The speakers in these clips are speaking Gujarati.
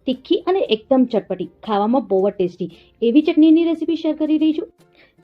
તીખી અને એકદમ ચટપટી, ખાવામાં બહુ જ ટેસ્ટી એવી ચટણીની રેસીપી શેર કરી રહી છું,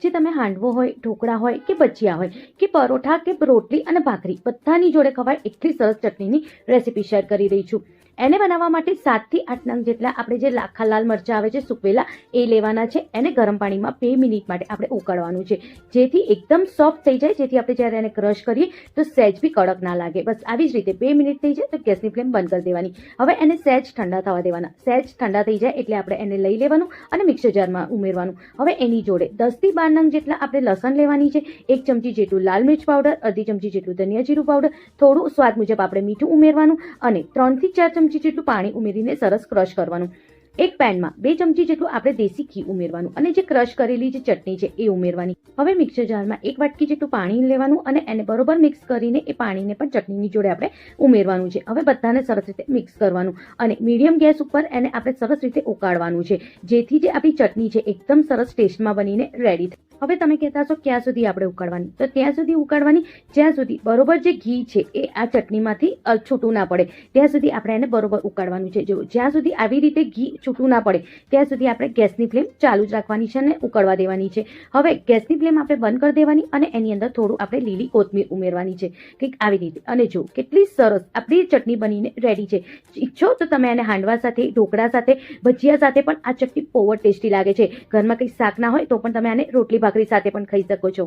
જે તમે હાંડવો હોય, ઢોકળા હોય કે ભજીયા હોય કે પરોઠા કે રોટલી અને ભાખરી બધાની જોડે ખવાય એટલી સરસ ચટણીની રેસીપી શેર કરી રહી છું. એને બનાવવા માટે 7 થી 8 નંગ જેટલા આપણે જે લાખા લાલ મરચાં આવે છે સૂકવેલા એ લેવાના છે. એને ગરમ પાણીમાં 2 મિનિટ માટે આપણે ઉકાળવાનું છે, જેથી એકદમ સોફ્ટ થઈ જાય, જેથી આપણે જ્યારે એને ક્રશ કરીએ તો સહેજ બી કડક ના લાગે. બસ આવી જ રીતે 2 મિનિટ થઈ જાય તો ગેસની ફ્લેમ બંધ કરી દેવાની. હવે એને સહેજ ઠંડા થવા દેવાના. સહેજ ઠંડા થઈ જાય એટલે આપણે એને લઈ લેવાનું અને મિક્સર જારમાં ઉમેરવાનું. હવે એની જોડે 10 થી 12 નંગ જેટલા આપણે લસણ લેવાની છે, 1 ચમચી જેટલું લાલ મિર્ચ પાવડર, અડધી ચમચી જેટલું ધનિયા જીરું પાવડર, થોડું સ્વાદ મુજબ આપણે મીઠું ઉમેરવાનું અને 3 થી 4 ચમચી જેટલું પાણી ઉમેરીને સરસ ક્રશ કરવાનું. એક પેનમાં 2 ચમચી જેટલું આપણે દેશી ઘી ઉમેરવાનું અને જે ક્રશ કરેલી જે ચટણી છે એ ઉમેરવાની. હવે મિક્સર જારમાં 1 વાટકી જેટલું પાણી લેવાનું અને એને બરોબર મિક્સ કરીને એ પાણીને પણ ચટણીની જોડે આપણે ઉમેરવાનું છે. હવે બધાને સરસ રીતે મિક્સ કરવાનું અને મીડિયમ ગેસ ઉપર એને આપણે સરસ રીતે ઉકાળવાનું છે, જેથી જે આપણી ચટણી છે એકદમ સરસ ટેસ્ટમાં બનીને રેડી થાય. હવે તમે કહેતા છો ક્યાં સુધી આપણે ઉકાળવાની, તો ત્યાં સુધી ઉકાળવાની જ્યાં સુધી બરોબર જે ઘી છે એ આ ચટણીમાંથી છૂટું ના પડે ત્યાં સુધી આપણે એને બરોબર ઉકાળવાનું છે. જો જ્યાં સુધી આવી રીતે ઘી છૂટું ના પડે ત્યાં સુધી આપણે ગેસની ફ્લેમ ચાલુ જ રાખવાની છે અને ઉકળવા દેવાની છે. હવે ગેસની ફ્લેમ આપણે બંધ કરી દેવાની અને એની અંદર થોડું આપણે લીલી કોથમીર ઉમેરવાની છે, કંઈક આવી રીતે. અને જો કેટલી સરસ આપણી ચટણી બનીને રેડી છે. ઈચ્છો તો તમે એને હાંડવા સાથે, ઢોકળા સાથે, ભજીયા સાથે પણ આ ચટણી બહુ જ ટેસ્ટી લાગે છે. ઘરમાં કંઈ શાક ના હોય તો પણ તમે આને રોટલી ભાખરી સાથે પણ ખાઈ શકો છો.